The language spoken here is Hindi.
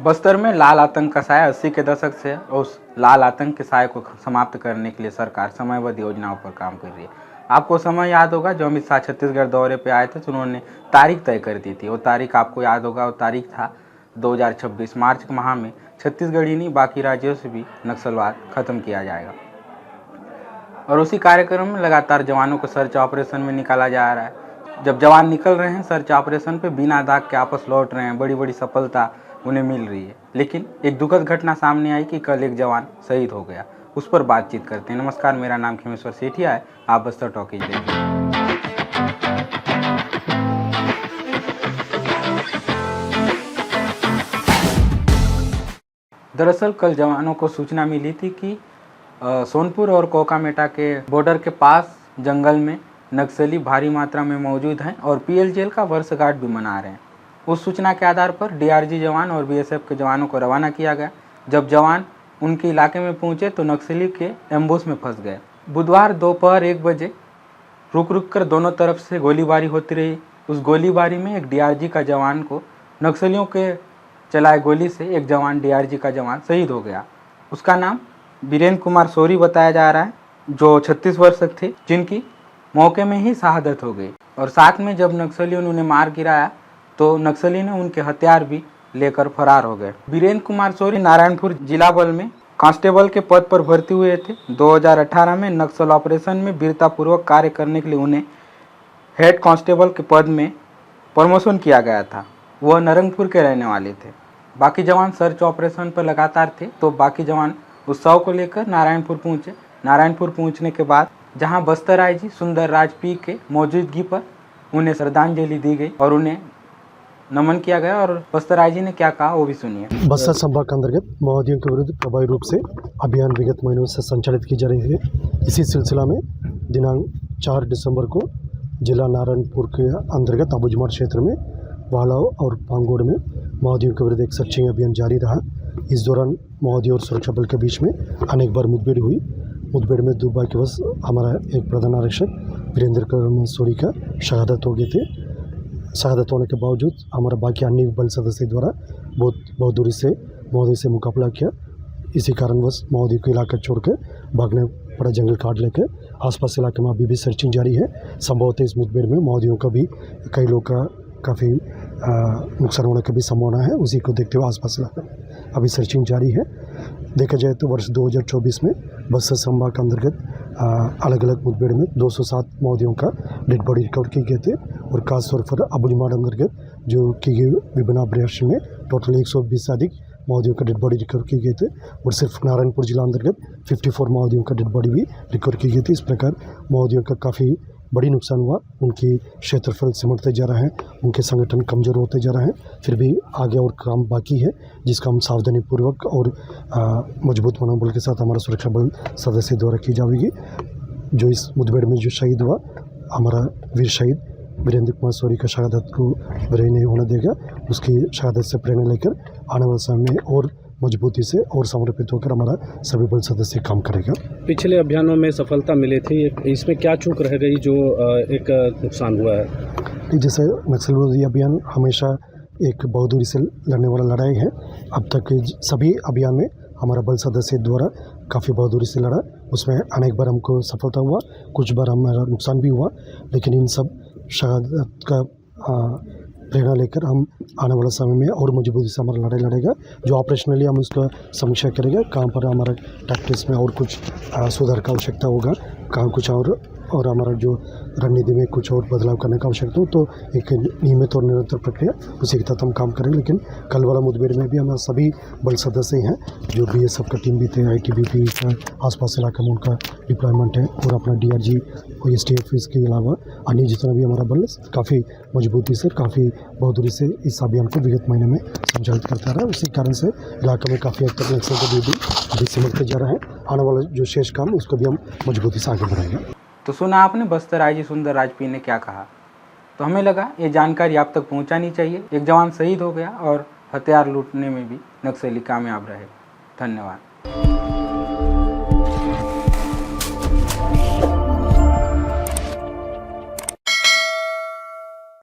बस्तर में लाल आतंक का साया 80 के दशक से उस लाल आतंक के साये को समाप्त करने के लिए सरकार समयबद्ध योजनाओं पर काम कर रही है। आपको समय याद होगा जो अमित शाह छत्तीसगढ़ दौरे पे आए थे तो उन्होंने तारीख तय कर दी थी। वो तारीख आपको याद होगा, वो तारीख था 2026 मार्च के माह में छत्तीसगढ़ ही नहीं बाकी राज्यों से भी नक्सलवाद खत्म किया जाएगा। और उसी कार्यक्रम में लगातार जवानों को सर्च ऑपरेशन में निकाला जा रहा है। जब जवान निकल रहे हैं सर्च ऑपरेशन पे बिना दाग के वापस लौट रहे हैं, बड़ी बड़ी सफलता उन्हें मिल रही है। लेकिन एक दुखद घटना सामने आई कि कल एक जवान शहीद हो गया। उस पर बातचीत करते हैं। नमस्कार, मेरा नाम खेमेश्वर सेठिया है, आप बस्तर टॉकीज देखिए। दरअसल कल जवानों को सूचना मिली थी कि सोनपुर और कोकामेटा के बॉर्डर के पास जंगल में नक्सली भारी मात्रा में मौजूद हैं और पीएलजेल का वर्षगांठ भी मना रहे हैं। उस सूचना के आधार पर डीआरजी जवान और बीएसएफ के जवानों को रवाना किया गया। जब जवान उनके इलाके में पहुंचे तो नक्सली के एम्बुश में फंस गए। बुधवार दोपहर 1 बजे रुक रुक कर दोनों तरफ से गोलीबारी होती रही। उस गोलीबारी में एक डीआरजी का जवान को नक्सलियों के चलाए गोली से एक जवान डीआरजी का जवान शहीद हो गया। उसका नाम वीरेंद्र कुमार सोरी बताया जा रहा है, जो 36 वर्ष थे, जिनकी मौके में ही शहादत हो गई। और साथ में जब नक्सलियों ने उन्हें मार गिराया तो नक्सली ने उनके हथियार भी लेकर फरार हो गए। वीरेंद्र कुमार सोरी नारायणपुर जिला बल में कांस्टेबल के पद पर भर्ती हुए थे। 2018 में नक्सल ऑपरेशन में वीरतापूर्वक कार्य करने के लिए उन्हें हेड कांस्टेबल के पद में प्रमोशन किया गया था। वह नरंगपुर के रहने वाले थे। बाकी जवान सर्च ऑपरेशन पर लगातार थे तो बाकी जवान उत्सव को लेकर नारायणपुर पहुंचे। नारायणपुर पहुंचने के बाद जहां बस्तर आईजी सुंदर राज पी के मौजूदगी पर उन्हें श्रद्धांजलि दी गई और उन्हें नमन किया गया। और बस्तर आईजी ने क्या कहा वो भी सुनिए। बस्तर संभाग के अंतर्गत माओवादियों के विरुद्ध प्रभावी रूप से अभियान विगत महीनों से संचालित की जा रही है। इसी सिलसिला में दिनांक 4 दिसंबर को जिला नारायणपुर के अंतर्गत अबुझमाड़ क्षेत्र में वालाव और पांगोड़ में माओवादियों के विरुद्ध एक सर्चिंग अभियान जारी रहा। इस दौरान माओवादी और सुरक्षा बल के बीच में अनेक बार मुठभेड़ हुई। मुठभेड़ में दुर्भाग्यवश हमारा एक प्रधान आरक्षक वीरेंद्र कुमार सोरी का शहादत हो गए थे। शहादत होने के बावजूद हमारा बाकी अन्य बल सदस्य द्वारा बहुत दूरी से माओवादी से मुकाबला किया। इसी कारणवश माओवादी को इलाका छोड़कर भागने पड़ा जंगल काट लेकर। आसपास इलाके में अभी भी सर्चिंग जारी है। संभवतः इस मुठभेड़ में माओवादियों का भी कई लोग का काफ़ी नुकसान होने की भी संभावना है। उसी को देखते हुए आसपास इलाके में अभी सर्चिंग जारी है। देखा जाए तो वर्ष 2024 में बस्तर संभाग के अंतर्गत अलग अलग मुठभेड़ में 207 माओवादियों का डेड बॉडी रिकवर किए गए थे और खासतौर पर अबुझमाड़ अंतर्गत जो की गई विभिन्न ऑपरेशन में टोटल 120 से अधिक माओवादियों का डेड बॉडी रिकवर किए गए थे और सिर्फ नारायणपुर जिला अंतर्गत 54 माओवादियों का डेड बॉडी भी रिकवर की गई थी। इस प्रकार माओवादियों का काफ़ी बड़ी नुकसान हुआ। उनकी क्षेत्रफल सिमटते जा रहे हैं, उनके संगठन कमज़ोर होते जा रहे हैं। फिर भी आगे और काम बाकी है जिसका हम सावधानीपूर्वक और मजबूत मनोबल के साथ हमारा सुरक्षा बल सदस्य द्वारा की जाएगी। जो इस मुठभेड़ में जो शहीद हुआ हमारा वीर शहीद वीरेंद्र कुमार सोरी का शहादत को विरह नहीं होने देगा। उसकी शहादत से प्रेरणा लेकर आने वाले समय में और मजबूती से और समर्पित होकर हमारा सभी बल सदस्य काम करेगा। पिछले अभियानों में सफलता मिली थी, इसमें क्या चूक रह गई जो एक नुकसान हुआ है? जैसे नक्सल विरोधी अभियान हमेशा एक बहुदूरी से लड़ने वाला लड़ाई है। अब तक सभी अभियान में हमारा बल सदस्य द्वारा काफ़ी बहुदूरी से लड़ा। उसमें अनेक बार हमको सफलता हुआ, कुछ बार हमारा नुकसान भी हुआ। लेकिन इन सब शहादत का प्रेरणा लेकर हम आने वाले समय में और मजबूती से हमारा लड़ाई लड़ेगा। जो ऑपरेशनली हम उसका समीक्षा करेंगे, कहाँ पर हमारा टैक्टिक्स में और कुछ सुधार का आवश्यकता होगा, कहाँ कुछ और हमारा जो रणनीति में कुछ और बदलाव करने का आवश्यकता हो, तो एक नियमित और निरंतर प्रक्रिया उसी के तहत हम काम करेंगे। लेकिन कल वाला मुठभेड़ में भी हमारे सभी बल सदस्य हैं, जो बीएसएफ का टीम भी थे, आईटीबीपी का आसपास इलाके में उनका डिप्लॉयमेंट है और अपना डीआरजी और एसटीएफ के अलावा अन्य जितना भी हमारा बल काफ़ी मजबूती से काफ़ी बहादुरी से इस अभियान को विगत महीने में संचालित करता रहा। उसी कारण से इलाके में काफ़ी हद तक नक्सल को भी सिमटते जा रहा है। आने वाला जो शेष काम उसको भी हम मजबूती से आगे बढ़ाएंगे। तो सुना आपने बस्तर आईजी सुंदर राजपी ने क्या कहा। तो हमें लगा ये जानकारी आप तक पहुंचानी चाहिए। एक जवान शहीद हो गया और हथियार लूटने में भी नक्सली कामयाब रहे। धन्यवाद।